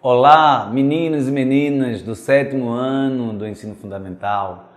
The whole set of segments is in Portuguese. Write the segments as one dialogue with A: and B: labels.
A: Olá, meninos e meninas do 7º ano do ensino fundamental.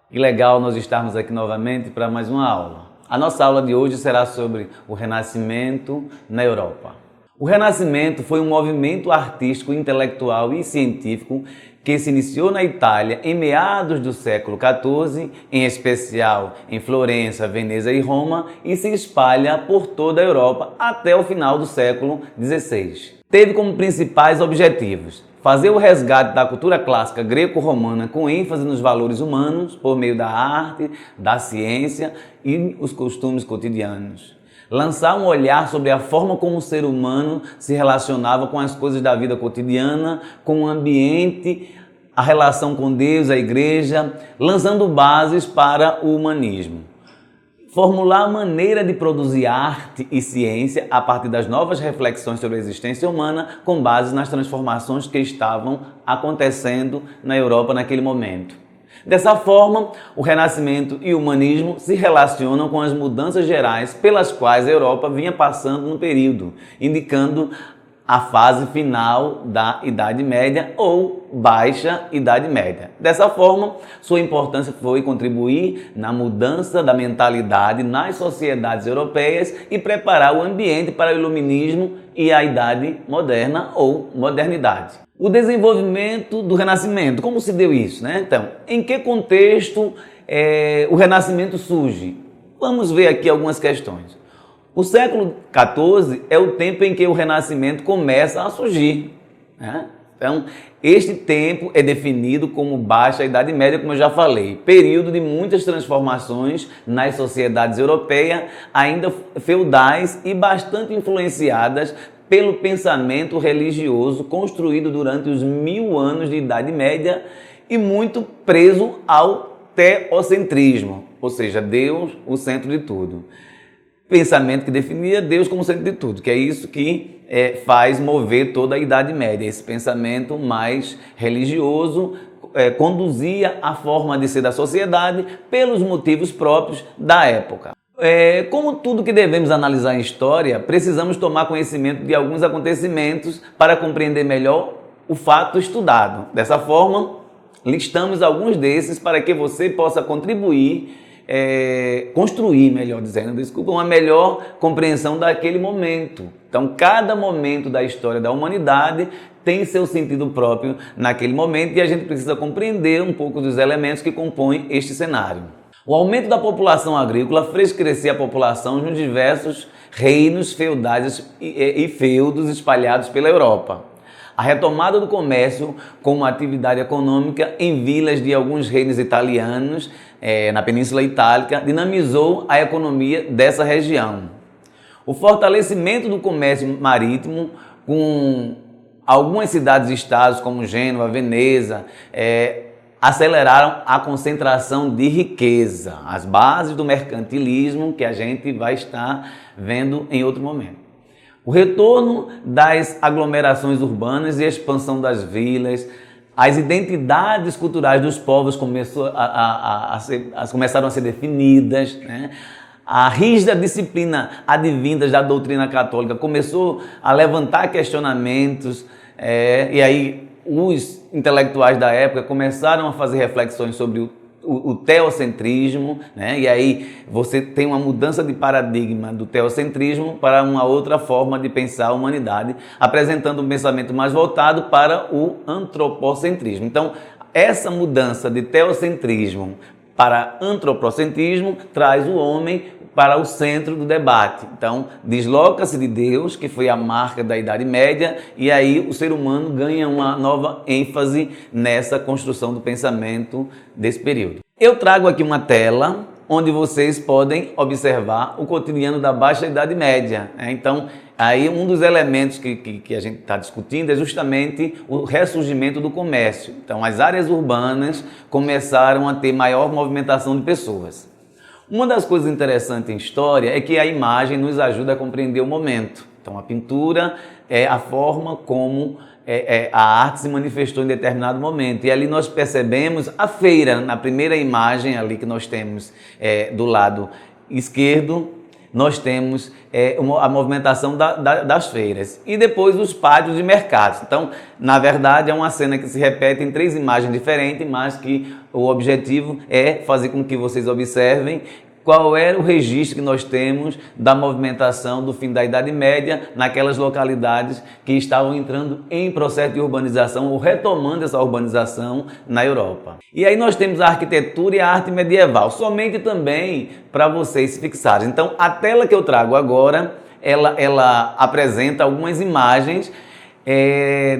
A: Que legal nós estarmos aqui novamente para mais uma aula. A nossa aula de hoje será sobre o Renascimento na Europa. O Renascimento foi um movimento artístico, intelectual e científico que se iniciou na Itália em meados do século XIV, em especial em Florença, Veneza e Roma, e se espalha por toda a Europa até o final do século XVI. Teve como principais objetivos fazer o resgate da cultura clássica greco-romana com ênfase nos valores humanos por meio da arte, da ciência e os costumes cotidianos. Lançar um olhar sobre a forma como o ser humano se relacionava com as coisas da vida cotidiana, com o ambiente, a relação com Deus, a igreja, lançando bases para o humanismo. Formular a maneira de produzir arte e ciência a partir das novas reflexões sobre a existência humana com base nas transformações que estavam acontecendo na Europa naquele momento. Dessa forma, o Renascimento e o humanismo se relacionam com as mudanças gerais pelas quais a Europa vinha passando no período, indicando a fase final da Idade Média ou Baixa Idade Média. Dessa forma, sua importância foi contribuir na mudança da mentalidade nas sociedades europeias e preparar o ambiente para o Iluminismo e a Idade Moderna ou Modernidade. O desenvolvimento do Renascimento, como se deu isso, né? Então, em que contexto o Renascimento surge? Vamos ver aqui algumas questões. O século XIV é o tempo em que o Renascimento começa a surgir, né? Então, este tempo é definido como Baixa Idade Média, como eu já falei, período de muitas transformações nas sociedades europeias, ainda feudais e bastante influenciadas pelo pensamento religioso construído durante os 1000 anos de Idade Média e muito preso ao teocentrismo, ou seja, Deus o centro de tudo. Pensamento que definia Deus como centro de tudo, que é isso que faz mover toda a Idade Média. Esse pensamento mais religioso conduzia a forma de ser da sociedade pelos motivos próprios da época. Como tudo que devemos analisar em história, precisamos tomar conhecimento de alguns acontecimentos para compreender melhor o fato estudado. Dessa forma, listamos alguns desses para que você possa contribuir, construir, melhor dizendo, uma melhor compreensão daquele momento. Então, cada momento da história da humanidade tem seu sentido próprio naquele momento e a gente precisa compreender um pouco dos elementos que compõem este cenário. O aumento da população agrícola fez crescer a população nos diversos reinos feudais e feudos espalhados pela Europa. A retomada do comércio como atividade econômica em vilas de alguns reinos italianos na Península Itálica dinamizou a economia dessa região. O fortalecimento do comércio marítimo com algumas cidades-estados como Gênova, Veneza, aceleraram a concentração de riqueza, as bases do mercantilismo que a gente vai estar vendo em outro momento. O retorno das aglomerações urbanas e a expansão das vilas, as identidades culturais dos povos começaram a ser definidas, né? A rígida disciplina advinda da doutrina católica começou a levantar questionamentos, e aí os intelectuais da época começaram a fazer reflexões sobre o teocentrismo, né? E aí você tem uma mudança de paradigma do teocentrismo para uma outra forma de pensar a humanidade, apresentando um pensamento mais voltado para o antropocentrismo. Então, essa mudança de teocentrismo para antropocentrismo traz o homem para o centro do debate. Então, desloca-se de Deus, que foi a marca da Idade Média, e aí o ser humano ganha uma nova ênfase nessa construção do pensamento desse período. Eu trago aqui uma tela onde vocês podem observar o cotidiano da Baixa Idade Média, né? Então, aí um dos elementos que a gente está discutindo é justamente o ressurgimento do comércio. Então, as áreas urbanas começaram a ter maior movimentação de pessoas. Uma das coisas interessantes em história é que a imagem nos ajuda a compreender o momento. Então, a pintura é a forma como a arte se manifestou em determinado momento. E ali nós percebemos a feira, na primeira imagem ali que nós temos do lado esquerdo, nós temos a movimentação das feiras e depois os pátios de mercados. Então, na verdade, é uma cena que se repete em 3 imagens diferentes, mas que o objetivo é fazer com que vocês observem qual era o registro que nós temos da movimentação do fim da Idade Média naquelas localidades que estavam entrando em processo de urbanização ou retomando essa urbanização na Europa. E aí nós temos a arquitetura e a arte medieval, somente também para vocês se fixarem. Então, a tela que eu trago agora, ela apresenta algumas imagens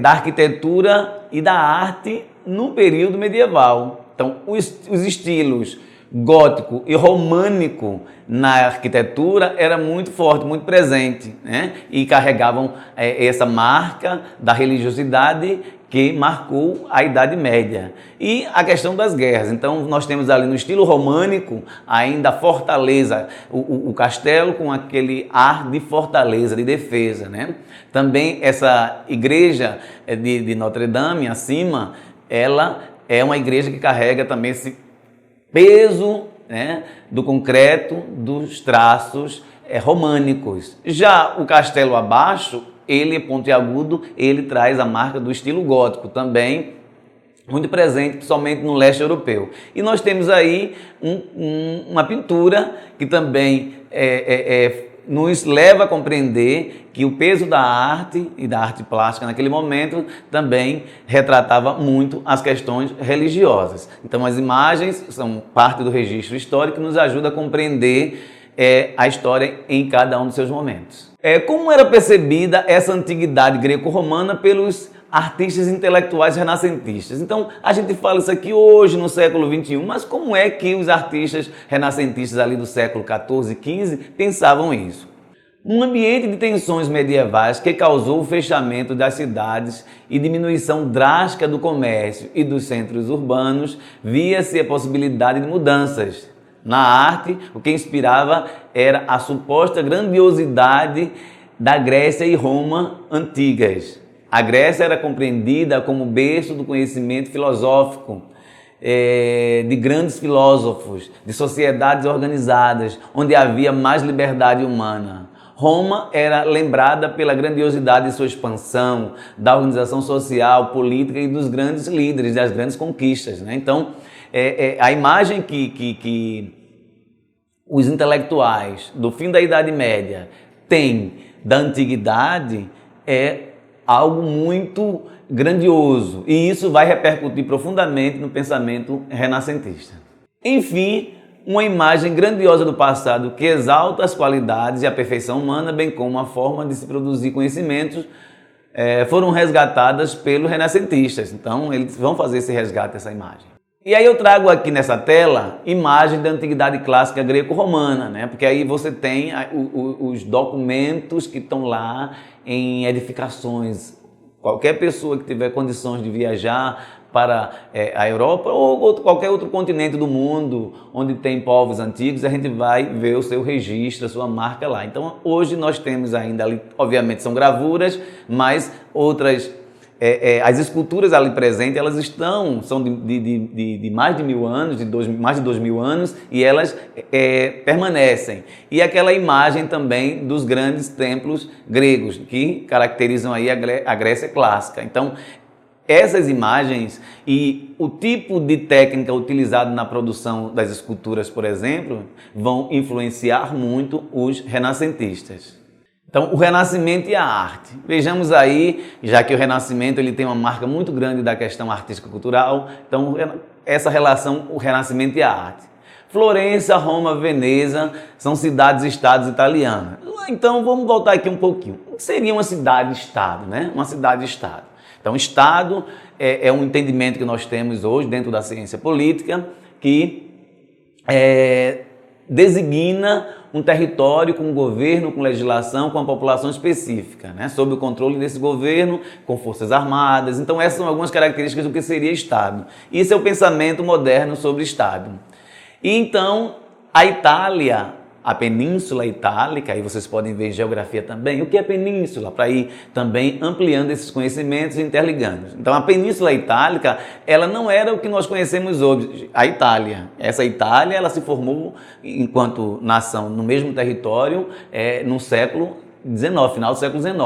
A: da arquitetura e da arte no período medieval. Então, os estilos gótico e românico na arquitetura era muito forte, muito presente, né? E carregavam essa marca da religiosidade que marcou a Idade Média. E a questão das guerras. Então, nós temos ali no estilo românico ainda a fortaleza, o castelo com aquele ar de fortaleza, de defesa, né? Também essa igreja de Notre Dame, acima, ela é uma igreja que carrega também esse peso, né, do concreto, dos traços românicos. Já o castelo abaixo, ele é pontiagudo, ele traz a marca do estilo gótico, também muito presente, somente no leste europeu. E nós temos aí uma pintura que também nos leva a compreender que o peso da arte e da arte plástica naquele momento também retratava muito as questões religiosas. Então as imagens são parte do registro histórico que nos ajuda a compreender a história em cada um dos seus momentos. Como era percebida essa antiguidade greco-romana pelos artistas intelectuais renascentistas? Então, a gente fala isso aqui hoje, no século XXI, mas como é que os artistas renascentistas ali do século XIV e XV pensavam isso? Um ambiente de tensões medievais que causou o fechamento das cidades e diminuição drástica do comércio e dos centros urbanos, via-se a possibilidade de mudanças. Na arte, o que inspirava era a suposta grandiosidade da Grécia e Roma antigas. A Grécia era compreendida como berço do conhecimento filosófico, de grandes filósofos, de sociedades organizadas, onde havia mais liberdade humana. Roma era lembrada pela grandiosidade de sua expansão, da organização social, política e dos grandes líderes, das grandes conquistas, né? Então, a imagem que os intelectuais do fim da Idade Média têm da antiguidade é algo muito grandioso, e isso vai repercutir profundamente no pensamento renascentista. Enfim, uma imagem grandiosa do passado que exalta as qualidades e a perfeição humana, bem como a forma de se produzir conhecimentos, foram resgatadas pelos renascentistas. Então, eles vão fazer esse resgate dessa imagem. E aí eu trago aqui nessa tela imagem da antiguidade clássica greco-romana, né? Porque aí você tem os documentos que estão lá em edificações. Qualquer pessoa que tiver condições de viajar para a Europa ou qualquer outro continente do mundo onde tem povos antigos, a gente vai ver o seu registro, a sua marca lá. Então hoje nós temos ainda ali, obviamente são gravuras, mas outras... as esculturas ali presentes, elas são de mais de 1000 anos, mais de 2000 anos, e elas permanecem. E aquela imagem também dos grandes templos gregos, que caracterizam aí a Grécia clássica. Então, essas imagens e o tipo de técnica utilizado na produção das esculturas, por exemplo, vão influenciar muito os renascentistas. Então, o Renascimento e a arte. Vejamos aí, já que o Renascimento ele tem uma marca muito grande da questão artística-cultural, então essa relação, o Renascimento e a arte. Florença, Roma, Veneza são cidades-estados italianas. Então, vamos voltar aqui um pouquinho. O que seria uma cidade-estado, né? Uma cidade-estado. Então, Estado é um entendimento que nós temos hoje dentro da ciência política que designa um território com um governo, com legislação, com uma população específica, né? Sob o controle desse governo, com forças armadas. Então essas são algumas características do que seria Estado. Isso é o pensamento moderno sobre Estado. E então a Itália, a Península Itálica, aí vocês podem ver geografia também, o que é península, para ir também ampliando esses conhecimentos e interligando. Então a Península Itálica, ela não era o que nós conhecemos hoje, a Itália. Essa Itália, ela se formou enquanto nação no mesmo território no século XIX, final do século XIX.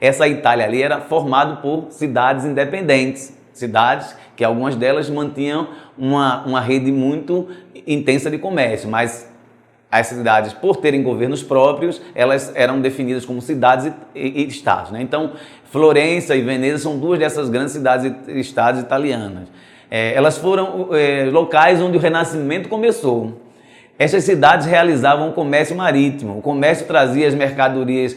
A: Essa Itália ali era formada por cidades independentes, cidades que algumas delas mantinham uma rede muito intensa de comércio, mas as cidades, por terem governos próprios, elas eram definidas como cidades e estados, né? Então, Florença e Veneza são duas dessas grandes cidades e estados italianas. Elas foram locais onde o Renascimento começou. Estas cidades realizavam o comércio marítimo. O comércio trazia as mercadorias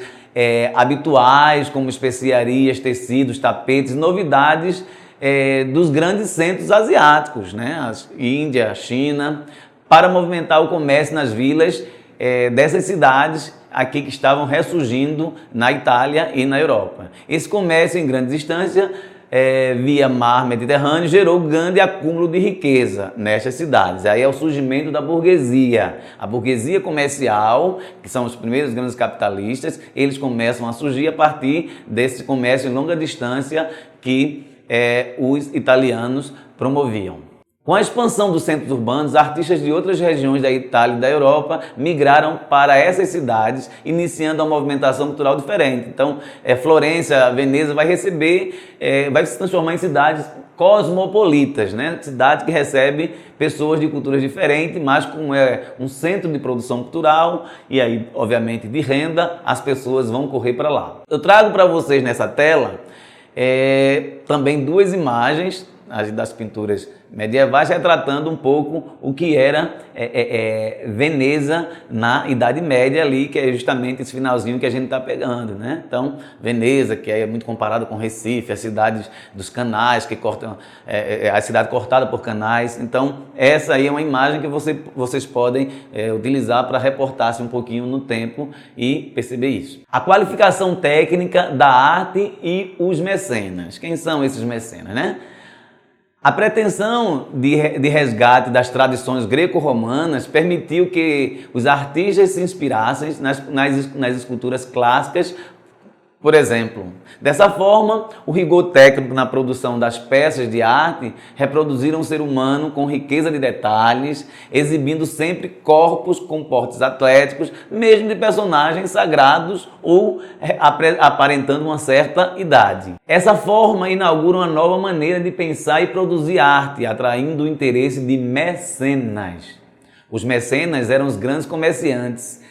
A: habituais, como especiarias, tecidos, tapetes, novidades dos grandes centros asiáticos, né? A Índia, a China, para movimentar o comércio nas vilas dessas cidades aqui que estavam ressurgindo na Itália e na Europa. Esse comércio em grande distância, via mar Mediterrâneo, gerou grande acúmulo de riqueza nestas cidades. Aí é o surgimento da burguesia. A burguesia comercial, que são os primeiros grandes capitalistas, eles começam a surgir a partir desse comércio em longa distância que os italianos promoviam. Com a expansão dos centros urbanos, artistas de outras regiões da Itália e da Europa migraram para essas cidades, iniciando uma movimentação cultural diferente. Então, Florença, Veneza vai se transformar em cidades cosmopolitas, né? Cidade que recebe pessoas de culturas diferentes, mas com um centro de produção cultural e aí, obviamente, de renda, as pessoas vão correr para lá. Eu trago para vocês nessa tela também duas imagens das pinturas medievais, retratando um pouco o que era Veneza na Idade Média ali, que é justamente esse finalzinho que a gente está pegando, né? Então, Veneza, que é muito comparado com Recife, a cidade dos canais, que cortam, a cidade cortada por canais. Então, essa aí é uma imagem que vocês podem utilizar para reportar-se um pouquinho no tempo e perceber isso. A qualificação técnica da arte e os mecenas. Quem são esses mecenas, né? A pretensão de resgate das tradições greco-romanas permitiu que os artistas se inspirassem nas esculturas clássicas, por exemplo. Dessa forma, o rigor técnico na produção das peças de arte reproduziram o ser humano com riqueza de detalhes, exibindo sempre corpos com portes atléticos, mesmo de personagens sagrados ou aparentando uma certa idade. Essa forma inaugura uma nova maneira de pensar e produzir arte, atraindo o interesse de mecenas. Os mecenas eram os grandes comerciantes,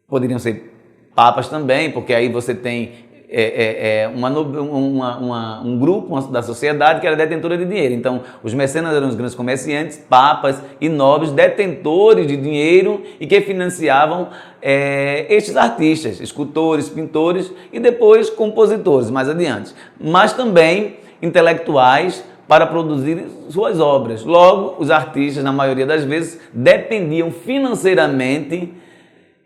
A: poderiam ser papas também, porque aí você tem um grupo da sociedade que era detentora de dinheiro. Então, os mecenas eram os grandes comerciantes, papas e nobres, detentores de dinheiro e que financiavam estes artistas, escultores, pintores e depois compositores, mais adiante. Mas também intelectuais para produzir suas obras. Logo, os artistas, na maioria das vezes, dependiam financeiramente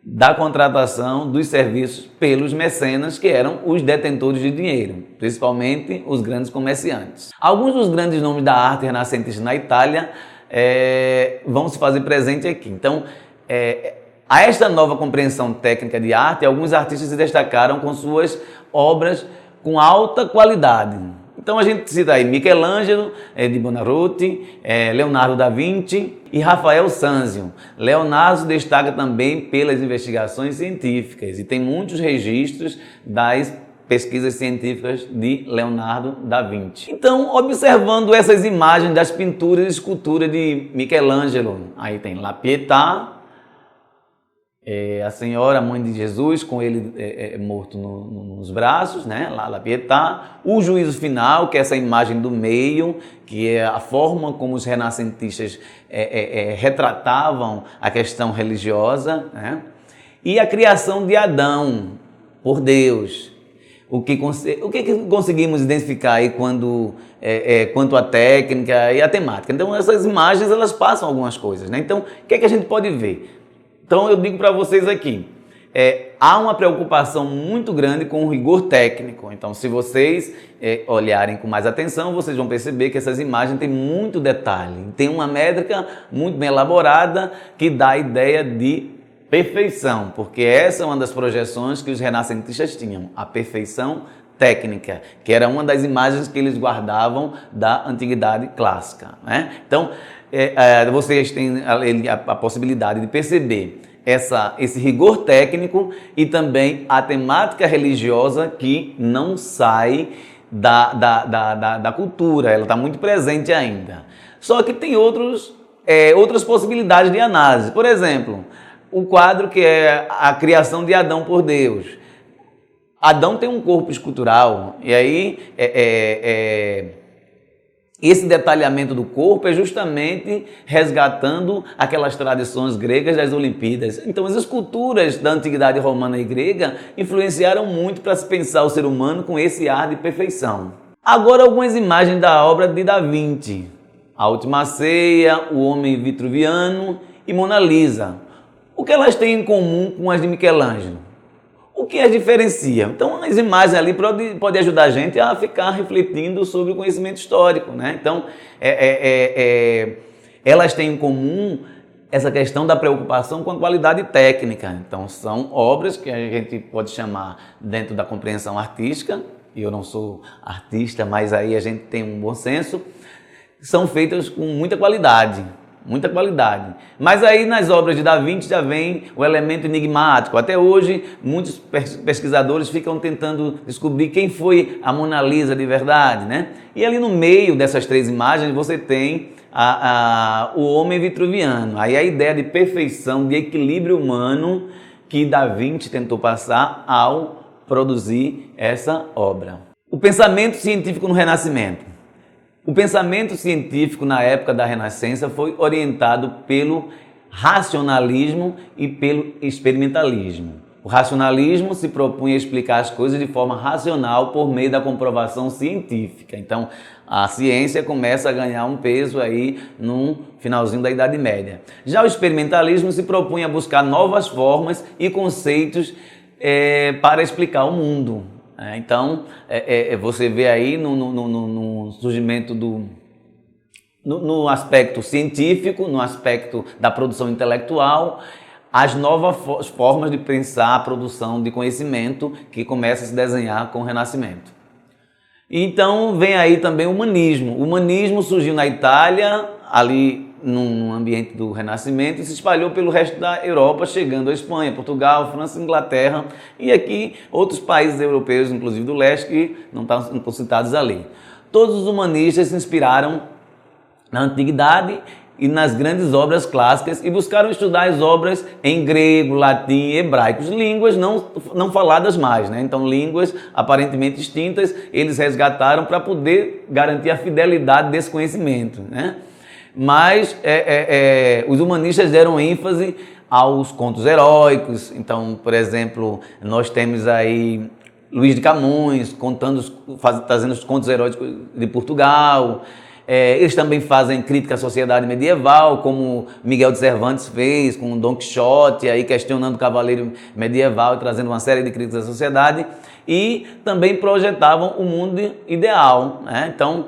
A: da contratação dos serviços pelos mecenas, que eram os detentores de dinheiro, principalmente os grandes comerciantes. Alguns dos grandes nomes da arte renascentista na Itália vão se fazer presente aqui. Então, a esta nova compreensão técnica de arte, alguns artistas se destacaram com suas obras com alta qualidade. Então a gente cita aí Michelangelo de Buonarroti, Leonardo da Vinci e Rafael Sanzio. Leonardo se destaca também pelas investigações científicas e tem muitos registros das pesquisas científicas de Leonardo da Vinci. Então, observando essas imagens das pinturas e esculturas de Michelangelo, aí tem La Pietà, a Senhora, a Mãe de Jesus, com ele morto nos braços, né? La Pietà. O Juízo Final, que é essa imagem do meio, que é a forma como os renascentistas retratavam a questão religiosa, né? E a criação de Adão por Deus. O que conseguimos identificar aí quanto à técnica e à temática? Então, essas imagens, elas passam algumas coisas, né? Então, o que a gente pode ver? Então, eu digo para vocês aqui, há uma preocupação muito grande com o rigor técnico. Então, se vocês olharem com mais atenção, vocês vão perceber que essas imagens têm muito detalhe. Tem uma métrica muito bem elaborada que dá a ideia de perfeição, porque essa é uma das projeções que os renascentistas tinham, a perfeição técnica, que era uma das imagens que eles guardavam da antiguidade clássica, né? Então, vocês têm a possibilidade de perceber esse rigor técnico e também a temática religiosa que não sai da cultura, ela está muito presente ainda. Só que tem outras possibilidades de análise. Por exemplo, o quadro que é a criação de Adão por Deus. Adão tem um corpo escultural, e aí esse detalhamento do corpo é justamente resgatando aquelas tradições gregas das Olimpíadas. Então, as esculturas da antiguidade romana e grega influenciaram muito para se pensar o ser humano com esse ar de perfeição. Agora, algumas imagens da obra de Da Vinci. A Última Ceia, O Homem Vitruviano e Mona Lisa. O que elas têm em comum com as de Michelangelo? O que as diferencia? Então, as imagens ali podem ajudar a gente a ficar refletindo sobre o conhecimento histórico, né? Então, elas têm em comum essa questão da preocupação com a qualidade técnica. Então, são obras que a gente pode chamar dentro da compreensão artística, e eu não sou artista, mas aí a gente tem um bom senso, são feitas com muita qualidade. Muita qualidade. Mas aí nas obras de Da Vinci já vem o elemento enigmático. Até hoje, muitos pesquisadores ficam tentando descobrir quem foi a Mona Lisa de verdade, né? E ali no meio dessas três imagens você tem o homem vitruviano. Aí a ideia de perfeição, de equilíbrio humano que Da Vinci tentou passar ao produzir essa obra. O pensamento científico no Renascimento. O pensamento científico na época da Renascença foi orientado pelo racionalismo e pelo experimentalismo. O racionalismo se propunha a explicar as coisas de forma racional por meio da comprovação científica. Então, a ciência começa a ganhar um peso aí no finalzinho da Idade Média. Já o experimentalismo se propunha a buscar novas formas e conceitos para explicar o mundo. Então, você vê aí no surgimento no aspecto científico, no aspecto da produção intelectual, as novas formas de pensar a produção de conhecimento que começa a se desenhar com o Renascimento. Então, vem aí também o humanismo. O humanismo surgiu na Itália, ali num ambiente do Renascimento, e se espalhou pelo resto da Europa, chegando à Espanha, Portugal, França, Inglaterra e aqui outros países europeus, inclusive do leste, que não estão citados ali. Todos os humanistas se inspiraram na antiguidade e nas grandes obras clássicas e buscaram estudar as obras em grego, latim e hebraico, línguas não faladas mais, né? Então, línguas aparentemente extintas, eles resgataram para poder garantir a fidelidade desse conhecimento, né? Mas os humanistas deram ênfase aos contos heróicos. Então, por exemplo, nós temos aí Luís de Camões trazendo os contos heróicos de Portugal. Eles também fazem crítica à sociedade medieval, como Miguel de Cervantes fez com Dom Quixote, aí questionando o cavaleiro medieval e trazendo uma série de críticas à sociedade. E também projetavam o mundo ideal, né? Então,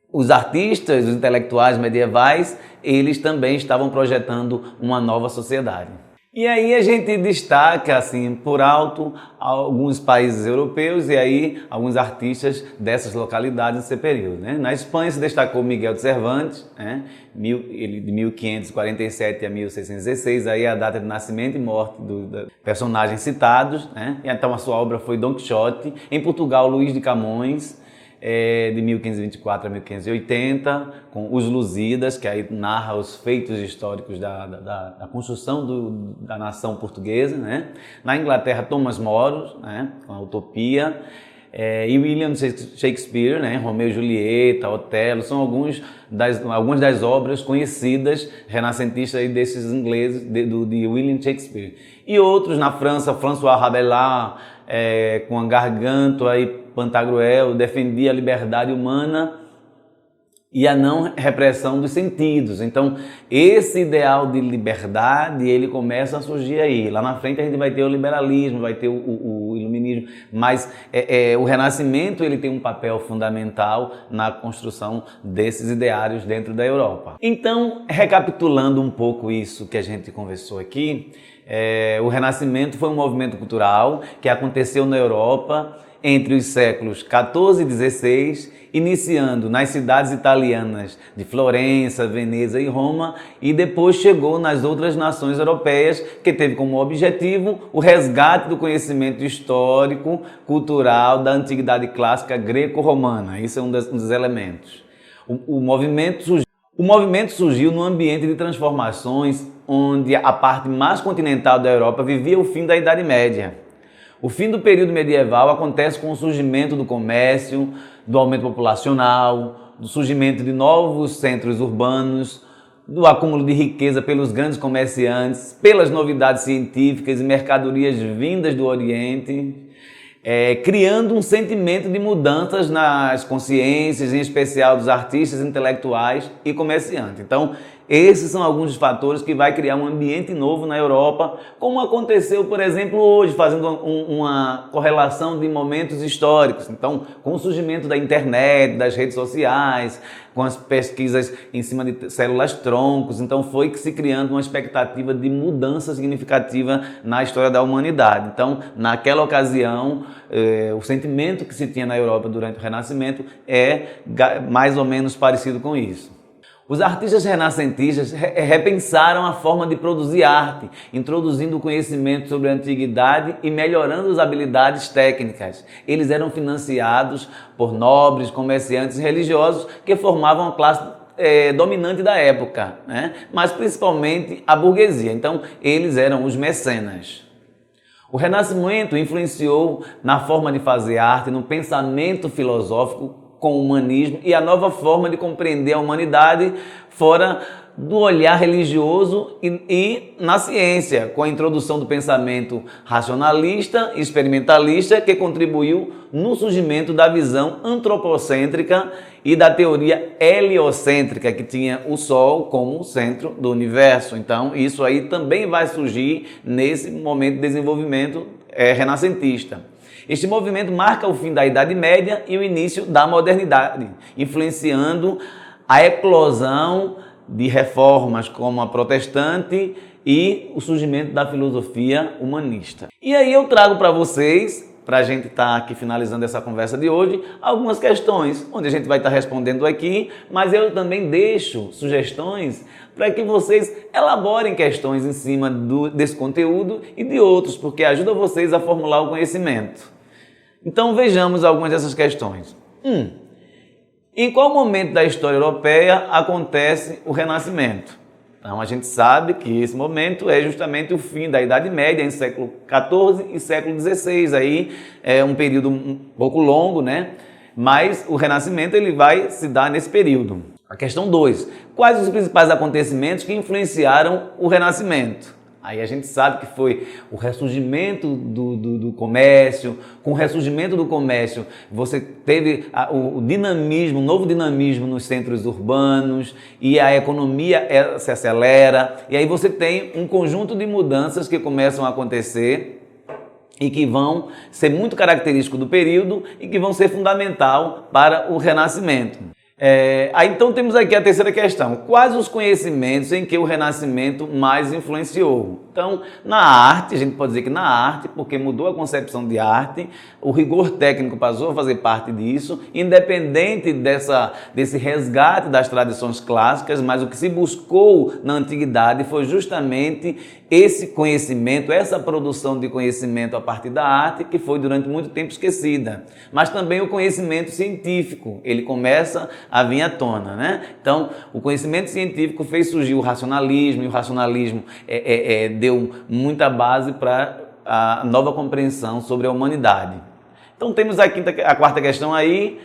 A: os artistas, os intelectuais medievais, eles também estavam projetando uma nova sociedade. E aí a gente destaca, assim, por alto, alguns países europeus e aí alguns artistas dessas localidades nesse período, né? Na Espanha se destacou Miguel de Cervantes, né? Ele de 1547 a 1616, aí a data de nascimento e morte dos personagens citados, né? E então a sua obra foi Dom Quixote. Em Portugal, Luís de Camões, de 1524 a 1580, com Os Lusíadas, que aí narra os feitos históricos da construção da nação portuguesa, né? Na Inglaterra, Thomas More, né? Com a Utopia, e William Shakespeare, né? Romeu e Julieta, Otelo, são algumas das obras conhecidas renascentistas aí desses ingleses, de William Shakespeare. E outros na França, François Rabelais, com a Gargantua e Pantagruel, defendia a liberdade humana e a não repressão dos sentidos. Então, esse ideal de liberdade, ele começa a surgir aí. Lá na frente a gente vai ter o liberalismo, vai ter o iluminismo, mas o Renascimento ele tem um papel fundamental na construção desses ideários dentro da Europa. Então, recapitulando um pouco isso que a gente conversou aqui, o Renascimento foi um movimento cultural que aconteceu na Europa entre os séculos XIV e XVI, iniciando nas cidades italianas de Florença, Veneza e Roma, e depois chegou nas outras nações europeias, que teve como objetivo o resgate do conhecimento histórico, cultural da antiguidade clássica greco-romana. Isso é um dos elementos. O movimento surgiu num ambiente de transformações onde a parte mais continental da Europa vivia o fim da Idade Média. O fim do período medieval acontece com o surgimento do comércio, do aumento populacional, do surgimento de novos centros urbanos, do acúmulo de riqueza pelos grandes comerciantes, pelas novidades científicas e mercadorias vindas do Oriente, criando um sentimento de mudanças nas consciências, em especial dos artistas, intelectuais e comerciantes. Então, esses são alguns dos fatores que vai criar um ambiente novo na Europa, como aconteceu, por exemplo, hoje, fazendo uma correlação de momentos históricos. Então, com o surgimento da internet, das redes sociais, com as pesquisas em cima de células-troncos, então foi que se criando uma expectativa de mudança significativa na história da humanidade. Então, naquela ocasião, o sentimento que se tinha na Europa durante o Renascimento é mais ou menos parecido com isso. Os artistas renascentistas repensaram a forma de produzir arte, introduzindo o conhecimento sobre a antiguidade e melhorando as habilidades técnicas. Eles eram financiados por nobres, comerciantes e religiosos que formavam a classe dominante da época, né? Mas principalmente a burguesia. Então, eles eram os mecenas. O Renascimento influenciou na forma de fazer arte, no pensamento filosófico com o humanismo e a nova forma de compreender a humanidade fora do olhar religioso e na ciência, com a introdução do pensamento racionalista e experimentalista que contribuiu no surgimento da visão antropocêntrica e da teoria heliocêntrica, que tinha o Sol como o centro do universo. Então, isso aí também vai surgir nesse momento de desenvolvimento renascentista. Este movimento marca o fim da Idade Média e o início da modernidade, influenciando a eclosão de reformas como a protestante e o surgimento da filosofia humanista. E aí eu trago para vocês, para a gente estar aqui finalizando essa conversa de hoje, algumas questões, onde a gente vai estar respondendo aqui, mas eu também deixo sugestões para que vocês elaborem questões em cima desse conteúdo e de outros, porque ajuda vocês a formular o conhecimento. Então vejamos algumas dessas questões. Em qual momento da história europeia acontece o Renascimento? Então a gente sabe que esse momento é justamente o fim da Idade Média, em século XIV e século XVI. Aí é um período um pouco longo, né? Mas o Renascimento ele vai se dar nesse período. A questão 2. Quais os principais acontecimentos que influenciaram o Renascimento? Aí a gente sabe que foi o ressurgimento do comércio. Com o ressurgimento do comércio, você teve o dinamismo, o novo dinamismo nos centros urbanos e a economia se acelera. E aí você tem um conjunto de mudanças que começam a acontecer e que vão ser muito característicos do período e que vão ser fundamental para o Renascimento. Aí então temos aqui a terceira questão. Quais os conhecimentos em que o Renascimento mais influenciou? Então, na arte, a gente pode dizer que na arte, porque mudou a concepção de arte, o rigor técnico passou a fazer parte disso, independente desse resgate das tradições clássicas, mas o que se buscou na antiguidade foi justamente esse conhecimento, essa produção de conhecimento a partir da arte, que foi durante muito tempo esquecida. Mas também o conhecimento científico, ele começa a vir à tona, né? Então, o conhecimento científico fez surgir o racionalismo, e o racionalismo deu muita base para a nova compreensão sobre a humanidade. Então, temos a quarta questão aí.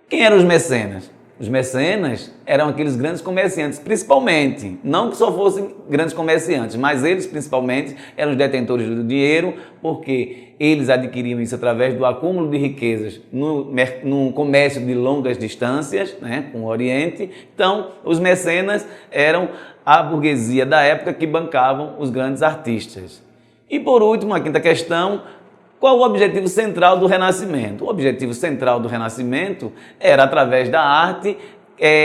A: Quem eram os mecenas? Os mecenas eram aqueles grandes comerciantes, principalmente, não que só fossem grandes comerciantes, mas eles principalmente eram os detentores do dinheiro, porque eles adquiriam isso através do acúmulo de riquezas no comércio de longas distâncias, né, com o Oriente. Então, os mecenas eram a burguesia da época que bancavam os grandes artistas. E por último, a quinta questão: qual o objetivo central do Renascimento? O objetivo central do Renascimento era, através da arte,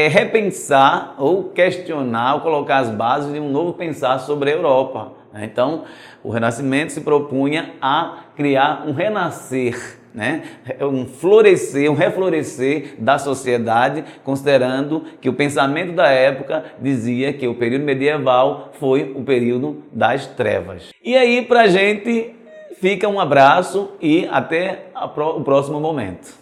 A: repensar ou questionar ou colocar as bases de um novo pensar sobre a Europa. Então, o Renascimento se propunha a criar um renascer, né? Um florescer, um reflorescer da sociedade, considerando que o pensamento da época dizia que o período medieval foi o período das trevas. E aí, para a gente, fica um abraço e até o próximo momento.